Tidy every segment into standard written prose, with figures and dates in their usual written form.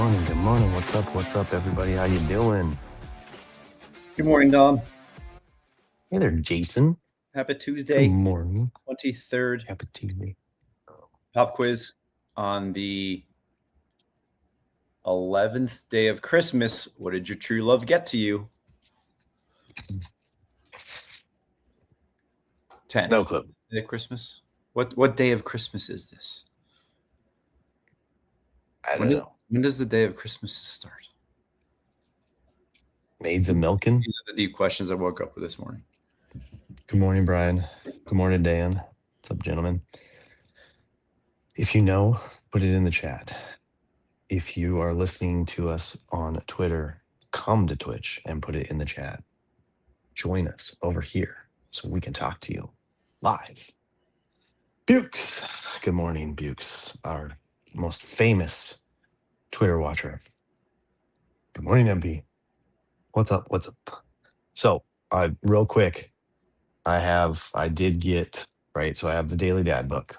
morning. Good morning. What's up? What's up, everybody? How you doing? Good morning, Dom. Hey there, Jason. Happy Good Tuesday, morning. 23rd. Happy Tuesday. Pop quiz on the 11th day of Christmas. What did your true love get to you? 10th. No clue. Day of Christmas? What day of Christmas is this? I don't know. When does the day of Christmas start? Maids of milking. These are the deep questions I woke up with this morning. Good morning, Brian. Good morning, Dan. What's up, gentlemen? If you know, put it in the chat. If you are listening to us on Twitter, come to Twitch and put it in the chat. Join us over here so we can talk to you live. Bukes. Good morning, Bukes, our most famous Twitter watcher. Good morning, MP. What's up? What's up? So, real quick, I did get, right? So I have the Daily Dad book.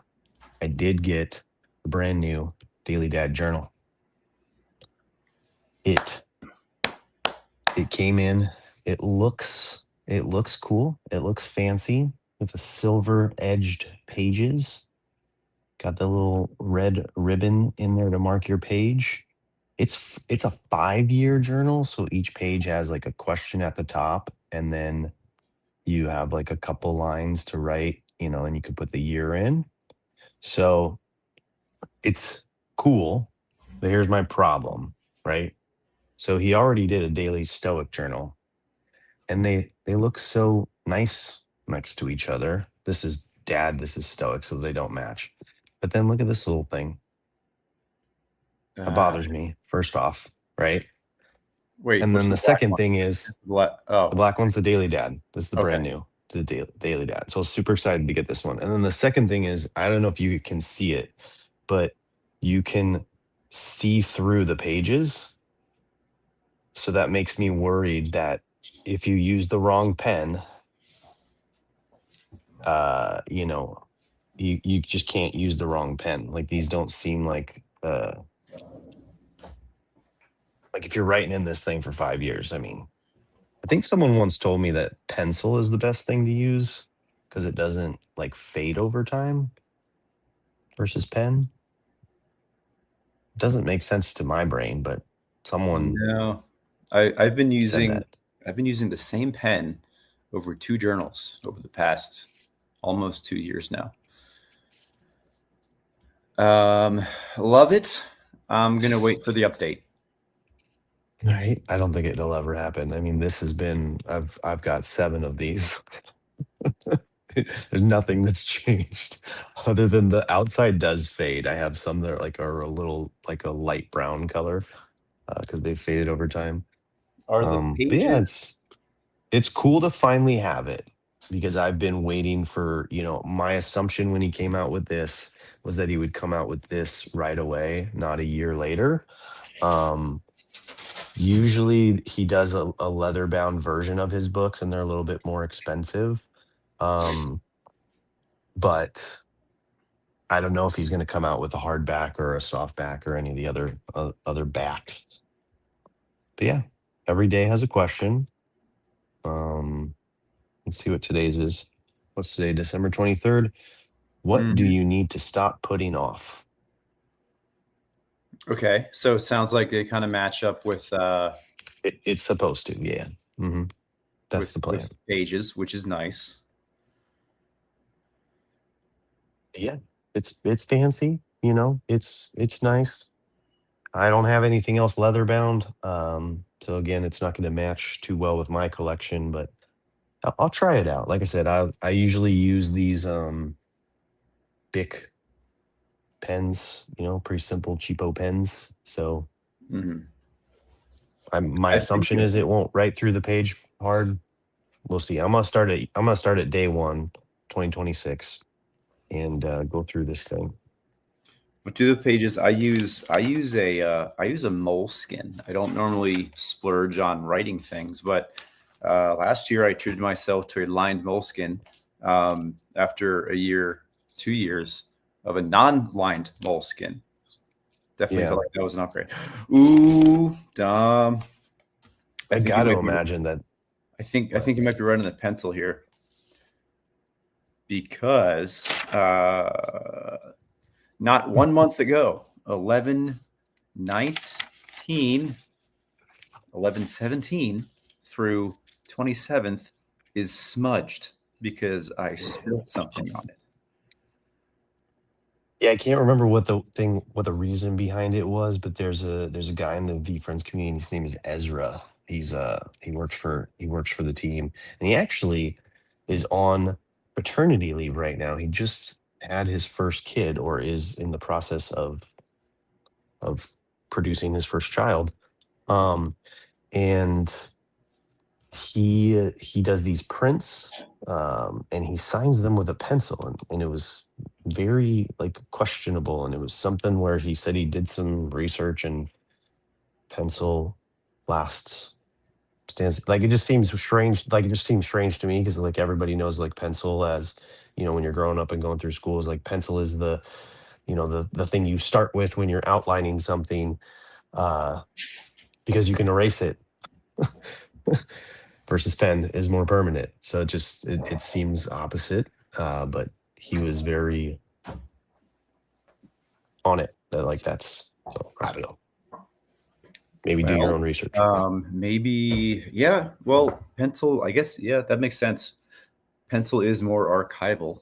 I did get the brand new Daily Dad journal. It came in. It looks cool. It looks fancy with the silver edged pages. Got the little red ribbon in there to mark your page. It's a 5-year journal, so each page has like a question at the top, and then you have like a couple lines to write, and you could put the year in. So it's cool, but here's my problem, right? So he already did a daily Stoic journal, and they look so nice next to each other. This is Dad, this is Stoic, so they don't match. But then look at this little thing. That bothers me, first off, right? Wait, And then the second thing is the black one's the Daily Dad. This is the brand new, the Daily Dad. So I was super excited to get this one. And then the second thing is, I don't know if you can see it, but you can see through the pages. So that makes me worried that if you use the wrong pen, you just can't use the wrong pen. Like, these don't seem like if you're writing in this thing for 5 years. I mean, I think someone once told me that pencil is the best thing to use because it doesn't like fade over time versus pen. It doesn't make sense to my brain, but someone I've been using said that. I've been using the same pen over 2 journals over the past almost 2 years now. Love it. I'm gonna wait for the update. Right. I don't think it'll ever happen. I mean, this has been, I've got 7 of these. There's nothing that's changed other than the outside does fade. I have some that are a little like a light brown color because they've faded over time. Are the But pages? yeah, it's cool to finally have it because I've been waiting for, my assumption when he came out with this was that he would come out with this right away, not a year later. Usually he does a leather bound version of his books, and they're a little bit more expensive. But I don't know if he's going to come out with a hardback or a softback or any of the other backs. But yeah, every day has a question. Let's see what today's is. What's today? December 23rd. What do you need to stop putting off? Okay, so it sounds like they kind of match up with It's supposed to, yeah. That's the plan. With pages, which is nice. Yeah, it's fancy, it's nice. I don't have anything else leather bound. So again, it's not going to match too well with my collection, but I'll try it out. Like I said, I usually use these Bic pens, pretty simple, cheapo pens. So my assumption is it won't write through the page hard. We'll see. I'm gonna start at day 1, 2026, and go through this thing. But to the pages, I use a moleskin. I don't normally splurge on writing things, but last year I treated myself to a lined moleskin after 2 years of a non-lined moleskin. Definitely Yeah. felt like that was an upgrade. Ooh, Dom. I I think you got to might be. imagine that. I What? think you might be running the pencil here because not 1 month ago, 11, 19, 11, 17 through 27th is smudged because I spilled something on it. Yeah, I can't remember what the reason behind it was, but there's a guy in the V Friends community. His name is Ezra. He works for the team, and he actually is on paternity leave right now. He just had his first kid, or is in the process of producing his first child. Um, and he does these prints, and he signs them with a pencil, and it was very like questionable, and it was something where he said he did some research, and pencil lasts stands like, it just seems strange, like it just seems strange to me, because like everybody knows like pencil, as when you're growing up and going through school, is like pencil is the thing you start with when you're outlining something, uh because you can erase it, versus pen is more permanent. So it seems opposite. But he was very on it. That like that's so I don't know. Maybe do your Well, own research. maybe, yeah. Well, pencil, I guess, yeah, that makes sense. Pencil is more archival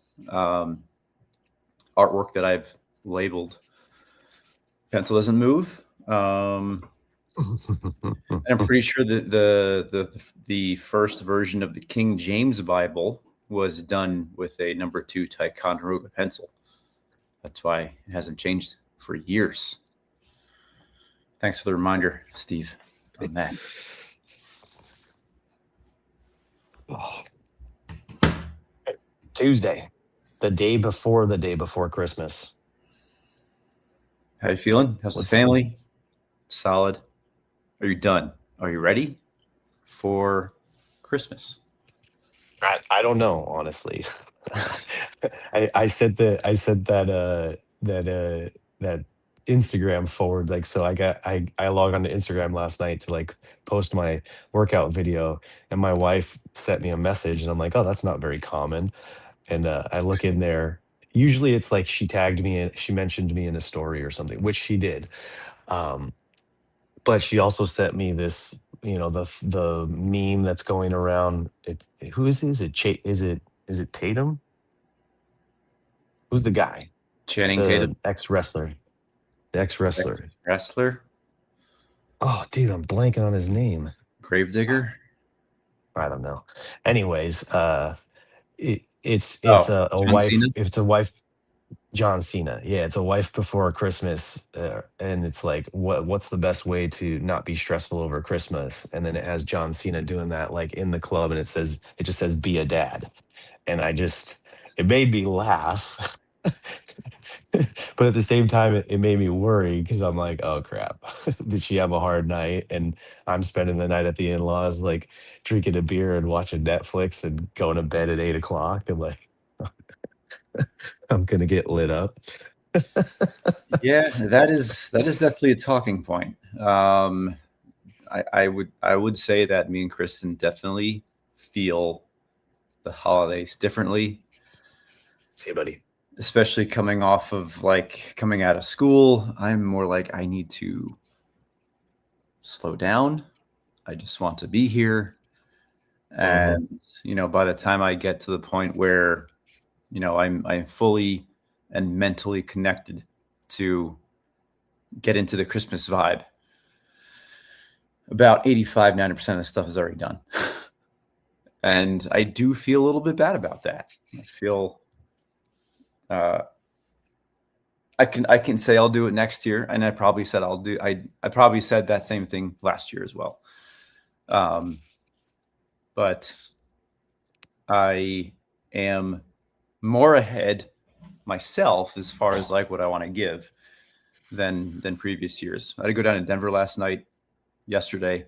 artwork that I've labeled. Pencil doesn't move. And I'm pretty sure that the first version of the King James Bible was done with a number 2 Ticonderoga pencil. That's why it hasn't changed for years. Thanks for the reminder, Steve, on that. Oh, Tuesday, the day before Christmas. How you feeling? How's the What's family? Solid. Are you done? Are you ready for Christmas? I don't know, honestly. I sent that Instagram forward, like, so I log on to Instagram last night to like post my workout video, and my wife sent me a message, and I'm like, oh, that's not very common. And I look in there. Usually it's like she tagged me and she mentioned me in a story or something, which she did. Um, but she also sent me this, the meme that's going around. Who is it? Is it Tatum? Who's the guy? Channing Tatum, The ex wrestler. The ex ex wrestler. wrestler, Oh, dude, I'm blanking on his name. gravedigger. I don't know. Anyways, it's Oh, a John Cena. wife. It's a wife. John Cena. Yeah, it's a wife before Christmas, and it's like, what's the best way to not be stressful over Christmas? And then it has John Cena doing that like in the club, and it just says be a dad, and it made me laugh. But at the same time, it made me worry, because I'm like, oh crap, did she have a hard night? And I'm spending the night at the in-laws, like drinking a beer and watching Netflix and going to bed at 8 o'clock, and like I'm gonna get lit up. Yeah, that is definitely a talking point. I would say that me and Kristen definitely feel the holidays differently, See, buddy. especially coming off of like coming out of school. I'm more like I need to slow down. I just want to be here. Hmm. And by the time I get to the point where I'm fully and mentally connected to get into the Christmas vibe, about 85-90% of the stuff is already done. And I do feel a little bit bad about that. I feel uh, I can say I'll do it next year, and I probably said I probably said that same thing last year as well. Um, but I am more ahead myself as far as like what I want to give than previous years. I had to go down to Denver last night, yesterday,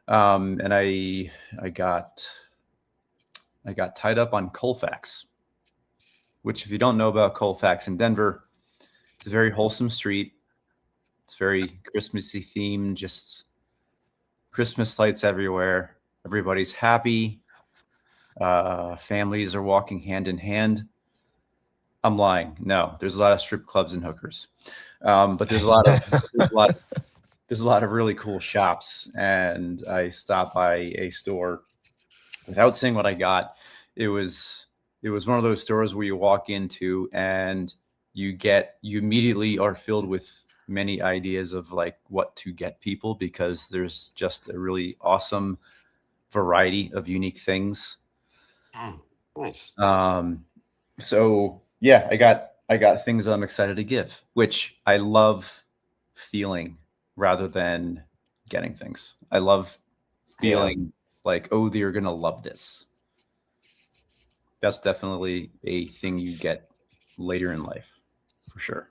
and I got I got tied up on Colfax, which if you don't know about Colfax in Denver, it's a very wholesome street. It's very Christmassy themed, just Christmas lights everywhere. Everybody's happy. Families are walking hand in hand. I'm lying. No, there's a lot of strip clubs and hookers, but there's a lot of really cool shops. And I stopped by a store without saying what I got. It was it was one of those stores where you walk into and you immediately are filled with many ideas of like what to get people, because there's just a really awesome variety of unique things. Mm, nice. So yeah, I got things that I'm excited to give, which I love feeling rather than getting things. I love Yeah, feeling like, oh, they're gonna love this. That's definitely a thing you get later in life, for sure.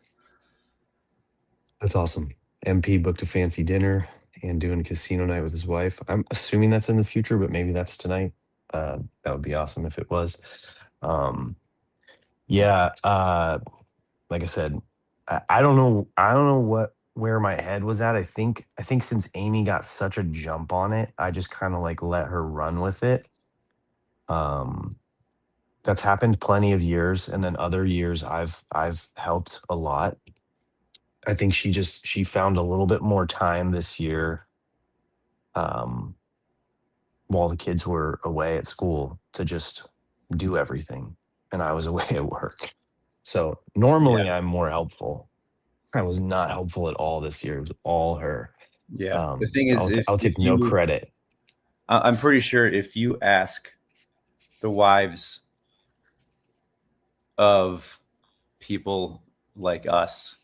that's awesome. MP booked a fancy dinner and doing casino night with his wife. I'm assuming that's in the future, but maybe that's tonight. That would be awesome if it was. Um, yeah, like I said, I don't know. I don't know where my head was at. I think since Amy got such a jump on it, I just kind of like let her run with it. Um, that's happened plenty of years, and then other years I've helped a lot. I think she found a little bit more time this year, um, while the kids were away at school to just do everything, and I was away at work. So Yeah, normally I'm more helpful. I was not helpful at all this year. It was all her. yeah. The thing is, I'll take no credit. I'm pretty sure if you ask the wives of people like us,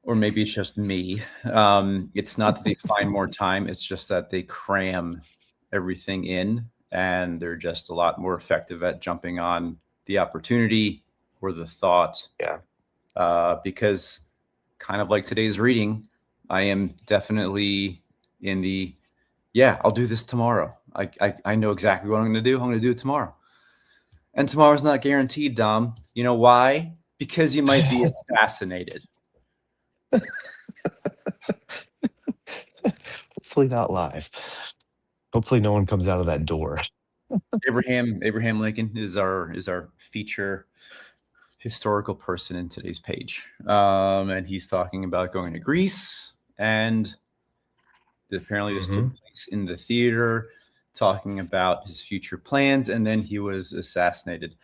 or maybe it's just me. It's not that they find more time; it's just that they cram everything in, and they're just a lot more effective at jumping on the opportunity or the thought. Yeah. Because, kind of like today's reading, I am definitely in the yeah. I'll do this tomorrow. I know exactly what I'm going to do. I'm going to do it tomorrow, and tomorrow's not guaranteed, Dom. You know why? Because you might be assassinated. Hopefully not live. Hopefully no one comes out of that door. Abraham Lincoln is our feature historical person in today's page, and he's talking about going to Greece, and apparently this took Hmm. place in the theater, talking about his future plans, and then he was assassinated.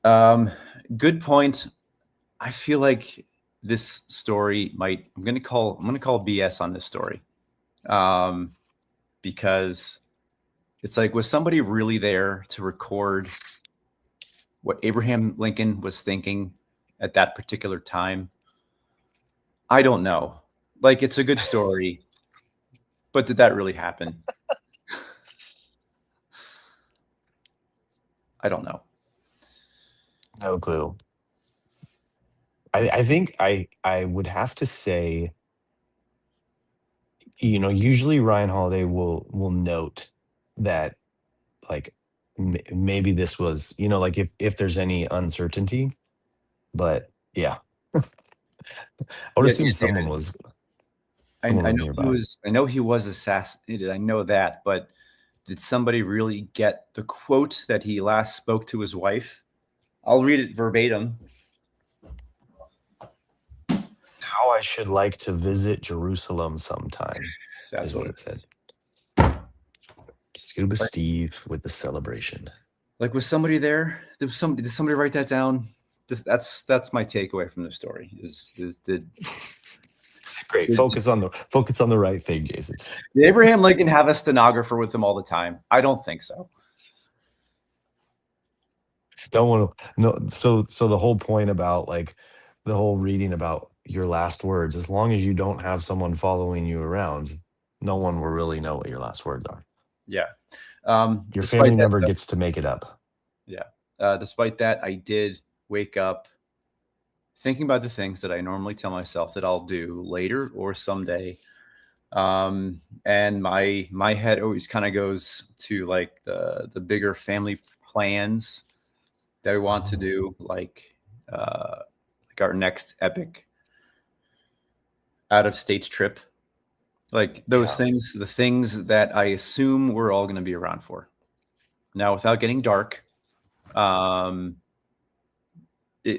Um, Good point. I feel like this story might I'm gonna call BS on this story, um, because it's like, was somebody really there to record what Abraham Lincoln was thinking at that particular time? I don't know. Like, it's a good story, but did that really happen? I don't know. No clue. I think I would have to say, usually Ryan Holiday will note that, like, maybe this was, like, if there's any uncertainty, but yeah, I would Yeah, assume yeah, someone I was know he nearby. was. I know he was assassinated. I know that, but did somebody really get the quote that he last spoke to his wife? I'll read it verbatim. How I should like to visit Jerusalem sometime, That's is what what it it said. is. Scuba Like, Steve with the celebration. was somebody there? Did somebody write that down? That's my takeaway from the story. Is Great. did, Focus on the right thing, Jason. did Abraham Lincoln have a stenographer with him all the time? I don't think so. Don't want to no. So the whole point about, like, the whole reading about your last words, as long as you don't have someone following you around, no one will really know what your last words are. Yeah. Your Despite family that, member though, gets to make it up. yeah. Despite that, I did wake up thinking about the things that I normally tell myself that I'll do later or someday. And my head always kind of goes to like the bigger family plans that we want to Oh. do, like our next epic. out of state trip, like those Yeah. things, the things that I assume we're all going to be around for. Now, without getting dark, um,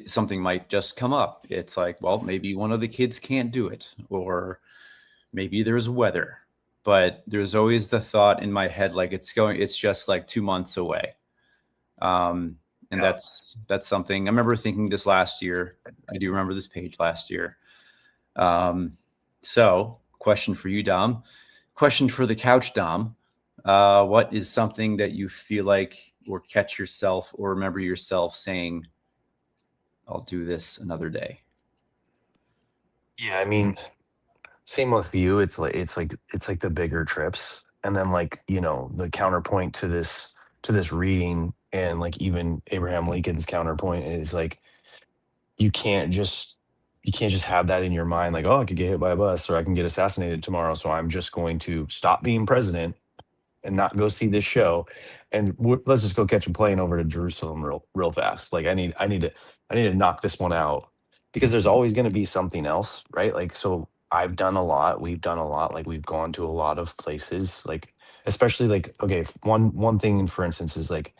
something might just come up. It's like, well, maybe one of the kids can't do it, or maybe there's weather. But there's always the thought in my head, like it's just like 2 months away. And Yeah. that's something I remember thinking this last year. I do remember this page last year. Um, so, question for you, Dom. Question for the couch, Dom. What is something that you feel like, or catch yourself, or remember yourself saying, "I'll do this another day"? Yeah. I mean, same with you. It's like the bigger trips. And then like, the counterpoint to this reading and like even Abraham Lincoln's counterpoint is like you can't just you can't just have that in your mind like, oh, I could get hit by a bus or I can get assassinated tomorrow. So I'm just going to stop being president and not go see this show, and let's just go catch a plane over to Jerusalem real fast. Like I need to knock this one out because there's always going to be something else, right? Like so I've done a lot, we've done a lot, like we've gone to a lot of places, like especially like okay, one thing for instance is like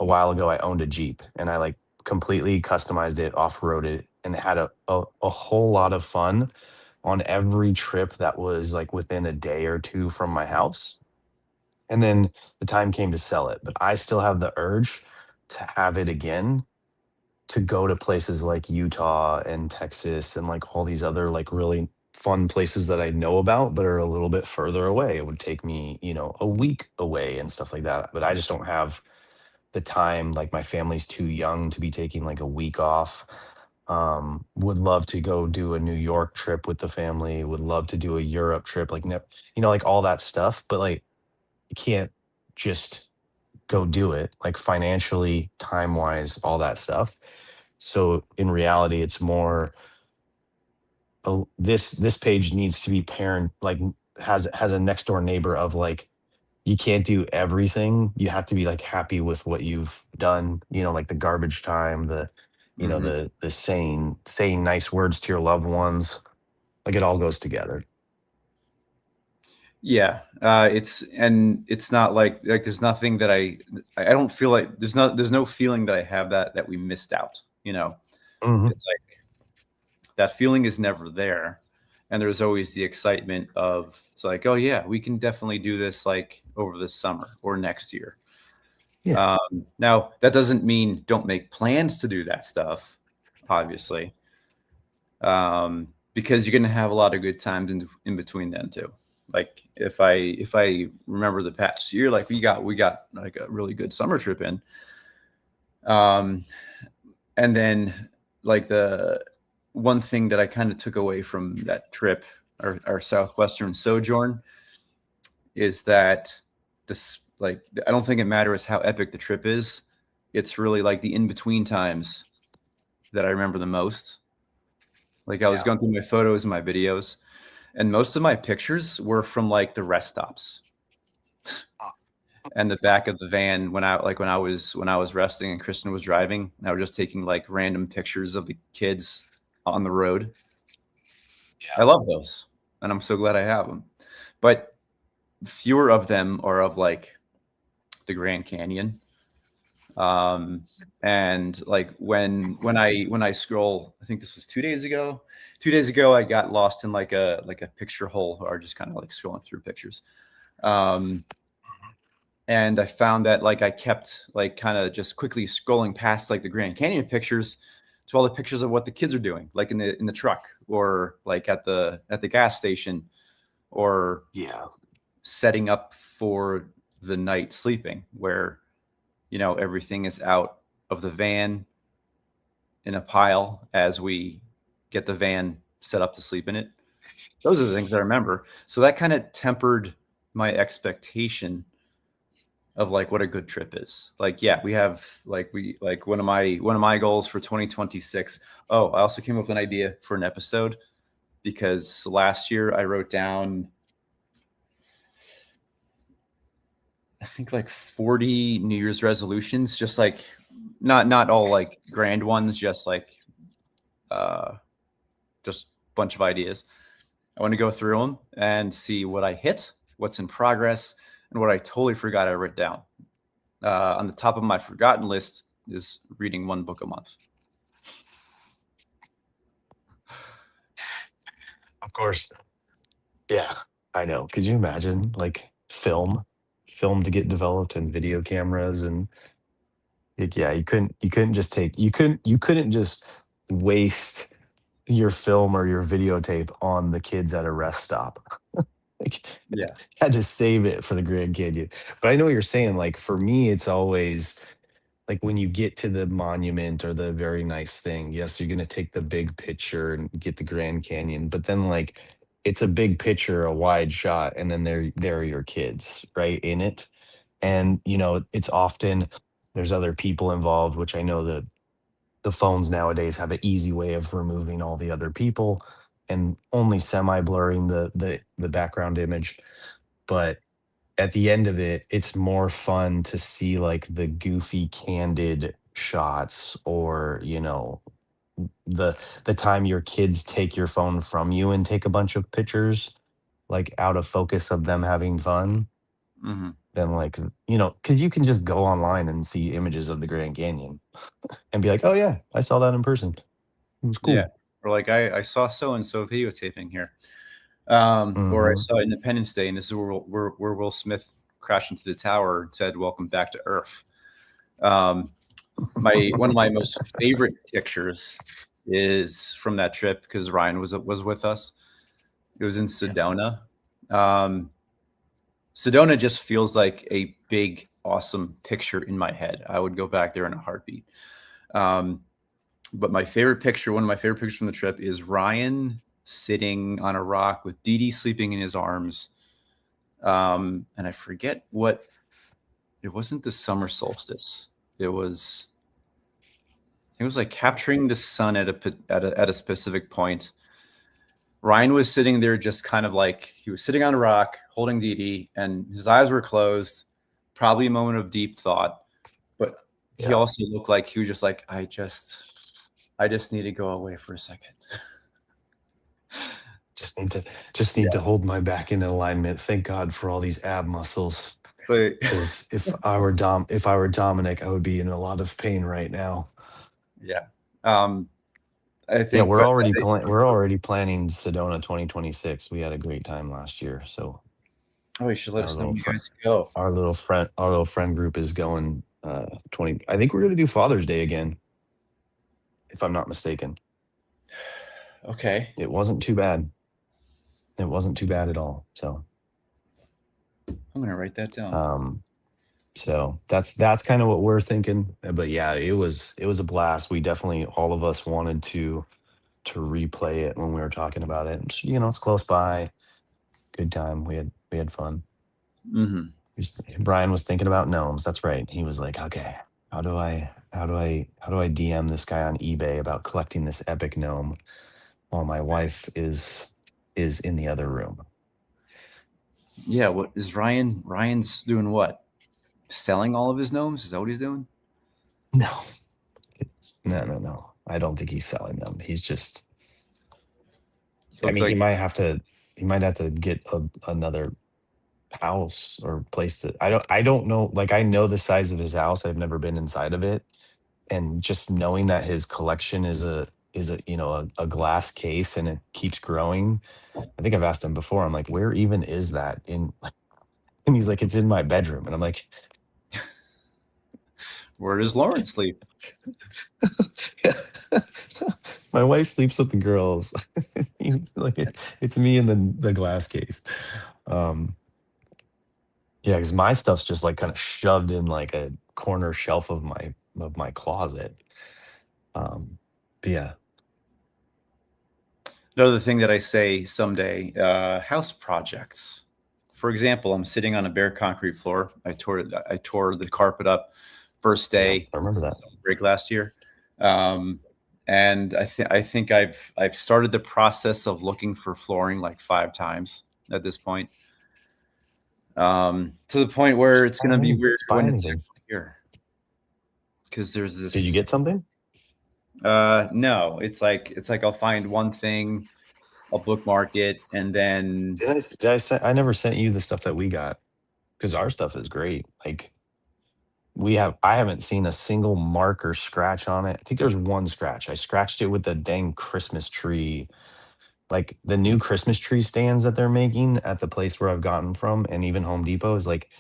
a while ago I owned a Jeep and I like completely customized it, off-roaded, and had a whole lot of fun on every trip that was like within a day or two from my house, and then the time came to sell it, but I still have the urge to have it again, to go to places like Utah and Texas and like all these other like really fun places that I know about, but are a little bit further away. It would take me, a week away and stuff like that. But I just don't have the time. Like my family's too young to be taking like a week off. Would love to go do a New York trip with the family, would love to do a Europe trip, like, like all that stuff. But like, you can't just go do it like financially, time wise, all that stuff. So in reality, it's more this page needs to be parent like has a next door neighbor of like you can't do everything. You have to be like happy with what you've done, like the garbage time, the Hmm. the saying nice words to your loved ones. Like it all goes together. Yeah, it's not like there's nothing that I don't feel like there's no feeling that I have that we missed out. Hmm. It's like that feeling is never there, and there's always the excitement of it's like, oh yeah, we can definitely do this like over the summer or next year. Yeah. Now that doesn't mean don't make plans to do that stuff, obviously, because you're gonna have a lot of good times in between then too. Like if I remember the past year, like we got like a really good summer trip in, um, and then like the one thing that I kind of took away from that trip, our southwestern sojourn, is that this like I don't think it matters how epic the trip is. It's really like the in between times that I remember the most. Like I was Yeah. going through my photos and my videos, and most of my pictures were from like the rest stops and the back of the van when I was resting and Kristen was driving. And I was just taking like random pictures of the kids on the road. I Yeah. love those, and I'm so glad I have them. But fewer of them are of like the Grand Canyon. Um, and like when I scroll, I think this was 2 days ago. 2 days ago, I got lost in like a picture hole, or just kind of like scrolling through pictures. Um, and I found that like I kept like kind of just quickly scrolling past like the Grand Canyon pictures to all the pictures of what the kids are doing, like in the truck, or like at the gas station, or Yeah. setting up for the night sleeping, where everything is out of the van in a pile as we get the van set up to sleep in it. Those are the things I remember. So that kind of tempered my expectation of like what a good trip is. Like, yeah, we have we like one of my goals for 2026. Oh, I also came up with an idea for an episode because last year I wrote down I think like 40 New Year's resolutions, just like not all like grand ones, just like uh just bunch of ideas. I want to go through them and see what I hit, what's in progress, and what I totally forgot I wrote down. On the top of my forgotten list is reading one book a month. Of course. Yeah, I know. Could you imagine like film to get developed and video cameras and like, yeah, you couldn't just take you couldn't just waste your film or your videotape on the kids at a rest stop. Like, Yeah. had to save it for the Grand Canyon. But I know what you're saying. Like for me, it's always like when you get to the monument or the very nice thing, yes, you're gonna take the big picture and get the Grand Canyon, but then like it's a big picture, a wide shot, and then there are your kids, right, in it. And it's often there's other people involved, which I know that the phones nowadays have an easy way of removing all the other people and only semi blurring the background image. But at the end of it, it's more fun to see like the goofy candid shots or, the time your kids take your phone from you and take a bunch of pictures like out of focus of them having fun Hmm. than like, because you can just go online and see images of the Grand Canyon and be like, oh yeah, I saw that in person. It was Yeah. cool. Or like I saw so and so videotaping here. Or I Hmm. saw Independence Day, and this is where Will Smith crashed into the tower and said, "Welcome back to Earth." Um, my one of my most favorite pictures is from that trip because Ryan was with us. It was in Yeah. Sedona. Um, Sedona just feels like a big, awesome picture in my head. I would go back there in a heartbeat. Um, but my favorite picture, one of my favorite pictures from the trip, is Ryan sitting on a rock with Dee Dee sleeping in his arms. And I forget what it wasn't the summer solstice. It was it was like capturing the sun at a specific point. Ryan was sitting there just kind of like he was sitting on a rock holding Dee Dee, and his eyes were closed, probably a moment of deep thought. But he Yeah. also looked like he was just like, I just need to go away for a second. Just need to just need to hold my back in alignment. Thank God for all these ab muscles. So Because if I were Dominic, I would be in a lot of pain right now. yeah. Um, I Yeah, think, but we're already planning Sedona 2026. We had a great time last year, so oh, you should let our us know little when you friend guys go. our little friend group is going 20. I think we're gonna do Father's Day again, if I'm not mistaken. Okay. It wasn't too bad. It wasn't too bad at all. So I'm gonna write that down. um that's kind of what we're thinking. But yeah, it was a blast. We definitely all of us wanted to replay it when we were talking about it. It's close by. Good time. We had fun. Hmm. Brian was thinking about gnomes. That's right. He was like, okay, how do I DM this guy on eBay about collecting this epic gnome while my wife is in the other room? Yeah. What is Ryan? Ryan's doing what? Selling all of his gnomes? Is that what he's doing? No, no, no, no. I don't think he's selling them. He's just. I Looked mean, he like might have to. He might have to get another house or place to. I don't know. Like I know the size of his house. I've never been inside of it, and just knowing that his collection is a a glass case and it keeps growing. I think I've asked him before. I'm like, where even is that in? And he's like, it's in my bedroom, and I'm like, where does Lawrence sleep? my wife sleeps with the girls. Like it's me in the glass case. Um, yeah, because my stuff's just like kind of shoved in like a corner shelf of my closet. Um, but yeah, Another thing that I say someday, house projects. For example, I'm sitting on a bare concrete floor. I tore the carpet up first yeah, day I remember of that. summer break last year, um, and I think I've started the process of looking for flooring like 5 times at this point, to the point where it's Buy going to be anything. weird Just buy when it's anything. actually here because there's Did you this. get something? No, it's like I'll find one thing I'll bookmark it, and then I never sent you the stuff that we got because our stuff is great. Like I haven't seen a single mark or scratch on it. I think there's one scratch. I scratched it with the dang Christmas tree, like the new Christmas tree stands that they're making at the place where I've gotten from, and even Home Depot is like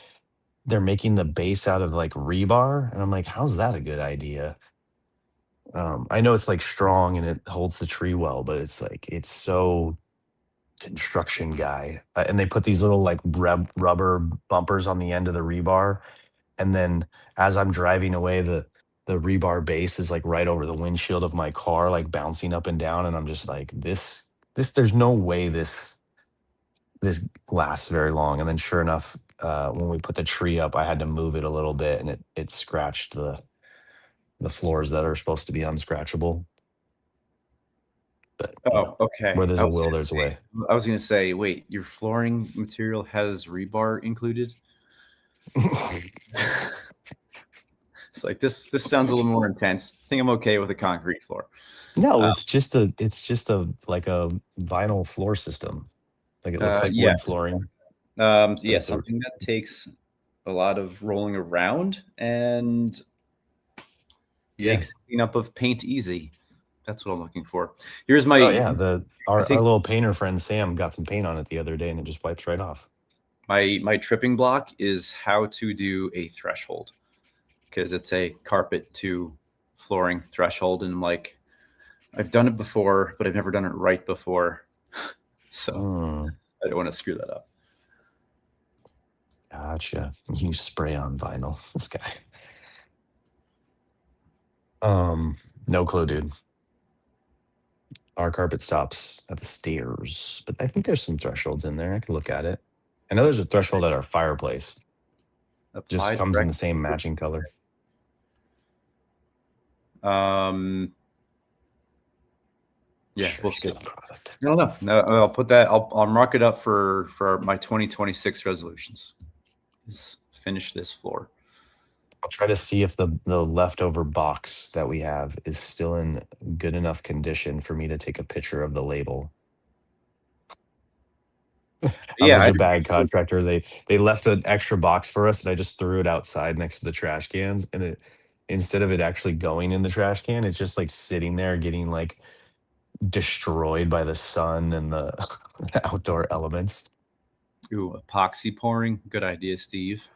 they're making the base out of like rebar, and I'm like, how's that a good idea? I know it's like strong and it holds the tree well, but it's like it's so construction guy. And they put these little like rubber bumpers on the end of the rebar, and then as I'm driving away, the rebar base is like right over the windshield of my car, like bouncing up and down, and I'm just like, this there's no way this lasts very long. And then sure enough, when we put the tree up, I had to move it a little bit, and it scratched the floors that are supposed to be unscratchable. But oh, okay. where there's a will, there's a way. I was gonna say, wait, your flooring material has rebar included? It's like this sounds a little more intense. I think I'm okay with a concrete floor. No, Uh, it's just a like a vinyl floor system. Like it looks like yeah, wood flooring, but yeah, it's a something that takes a lot of rolling around and yeah. makes cleanup of paint easy. That's what I'm looking for. Here's Oh my, yeah, the I our think little painter friend Sam got some paint on it the other day, and it just wipes right off. my tripping block is how to do a threshold because it's a carpet to flooring threshold, and I'm like, I've done it before, but I've never done it right before, so Mm, I don't want to screw that up. gotcha. You spray on vinyl. This guy. No clue, dude. Our carpet stops at the stairs, but I think there's some thresholds in there. I could look at it. I know there's a threshold at our fireplace. Just Apply comes in the direct. same matching color. Um, yeah, Sure, we'll he's see. got a product. I don't know. No, I'll put that. I'll mark it up for my 2026 resolutions. Is finish this floor. I'll try to see if the leftover box that we have is still in good enough condition for me to take a picture of the label. I'm Yeah, such I a bad contractor. They left an extra box for us, and I just threw it outside next to the trash cans. And it instead of it actually going in the trash can, it's just like sitting there getting like destroyed by the sun and the outdoor elements. ooh, epoxy pouring. Good idea, Steve.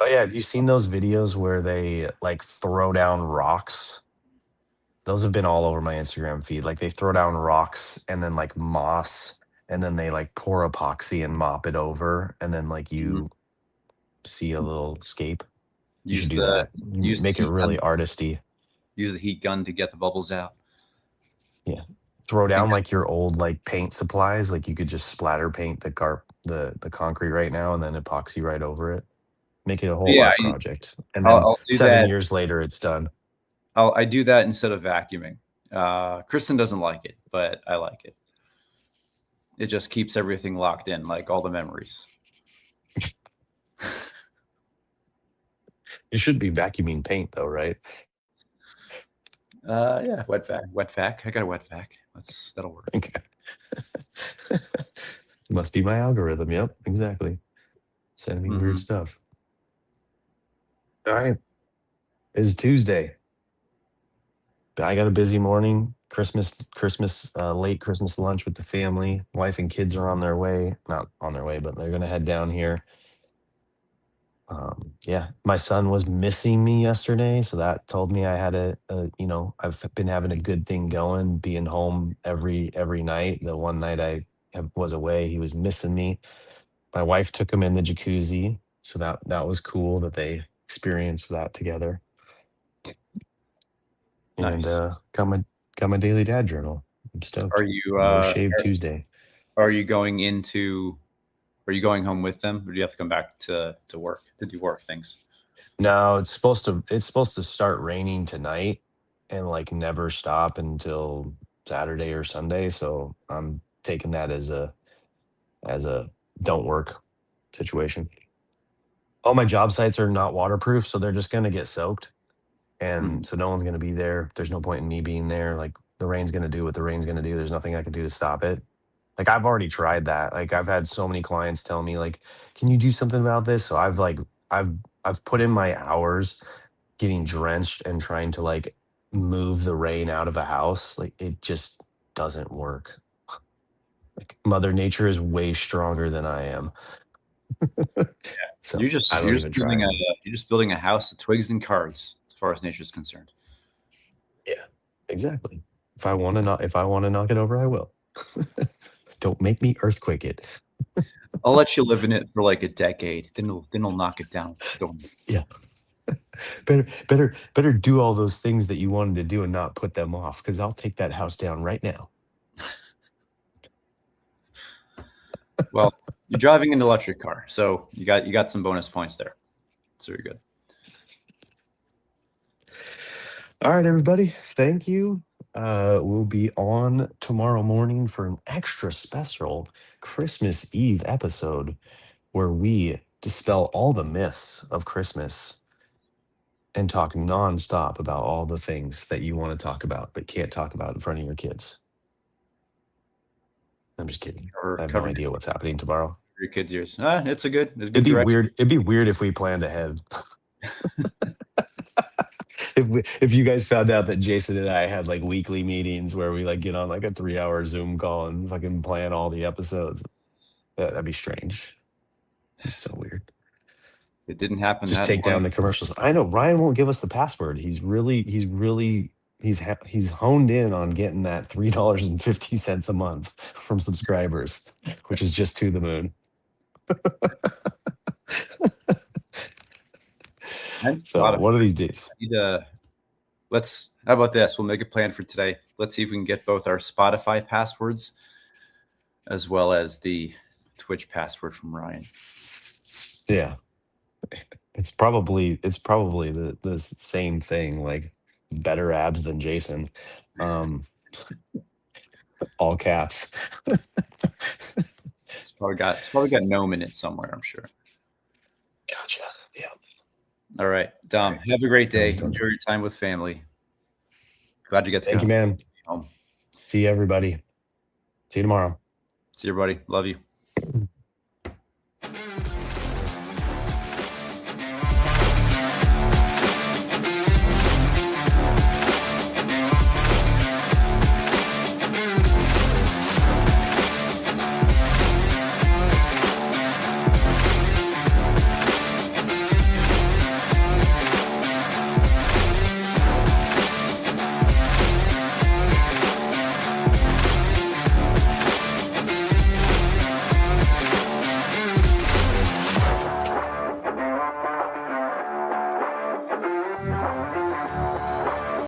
Oh yeah, have you seen those videos where they like throw down rocks? Those have been all over my Instagram feed. Like they throw down rocks and then like moss, and then they like pour epoxy and mop it over, and then like Mhm. you see a little scape. You should Use do the that. Make it really artisty. use the heat gun to get the bubbles out. Yeah. Throw I think down that, like your old like paint supplies. Like you could just splatter paint the concrete right now and then epoxy right over it. Make it a whole yeah, art project. And I'll, then I'll do 7 years later it's done. I do that instead of vacuuming. Kristen doesn't like it, but I like it. It just keeps everything locked in, like all the memories. It should be vacuuming paint though, right? Yeah, wet vac. I got a wet vac. That'll work. Okay. Must be my algorithm. Yep, exactly. Sending me weird Hmm. stuff. All right. It's Tuesday. I got a busy morning. Late Christmas lunch with the family. Wife and kids are on their way. Not on their way, but they're gonna head down here. Yeah, my son was missing me yesterday, so that told me I had I've been having a good thing going, being home every night. The one night was away, he was missing me. My wife took him in the jacuzzi, so that was cool that they experienced that together. And Nice. got my daily dad journal. I'm Are stoked. you No shave Tuesday. are you going into are you going home with them, or do you have to come back to work to do work things? No, it's supposed to start raining tonight and like never stop until Saturday or Sunday. So I'm taking that as a don't work situation. All my job sites are not waterproof, so they're just gonna get soaked. Mhm. And so no one's gonna be there. There's no point in me being there. Like The rain's going to do what the rain's going to do. There's nothing I can do to stop it. Like I've already tried that. Like I've had so many clients tell me like, "Can you do something about this?" So I've I've put in my hours getting drenched and trying to like move the rain out of a house. Like it just doesn't work. Like Mother Nature is way stronger than I am. So I You're don't just even try building a anymore. house of twigs and cards as far as nature's concerned. Yeah, exactly. If I want to knock it over, I will. Don't make me earthquake it. I'll let you live in it for like a decade, then we'll knock it down with a storm. Yeah. Better do all those things that you wanted to do and not put them off because I'll take that house down right now. Well, you're driving an electric car, so you got some bonus points there. So you're good. All right, everybody. Thank you. We'll be on tomorrow morning for an extra special Christmas Eve episode where we dispel all the myths of Christmas and talk nonstop about all the things that you want to talk about but can't talk about in front of your kids. I'm just kidding. Or I have no cover idea what's happening tomorrow. your kids' ears. It's a It'd good be direction. weird. It'd be weird if we planned ahead. If you guys found out that Jason and I had like weekly meetings where we like get on like a 3 hour Zoom call and fucking plan all the episodes, that'd be strange. It'd be so weird. It didn't happen Just that take down morning. the commercials. I know Ryan won't give us the password. He's honed in on getting that $3.50 a month from subscribers, which is just to the moon. And So Spotify. one of these days. Need to, let's. How about this? We'll make a plan for today. Let's see if we can get both our Spotify passwords as well as the Twitch password from Ryan. Yeah. It's probably the same thing, like better abs than Jason. Um, all caps. It's probably got gnome in it somewhere, I'm sure. Gotcha. Yeah. All right, All Dom. right. Have a great day. Sounds done. Enjoy your time with family. Glad you get to Thank you, go man. home. See you, everybody. See you tomorrow. See you, buddy. Love you.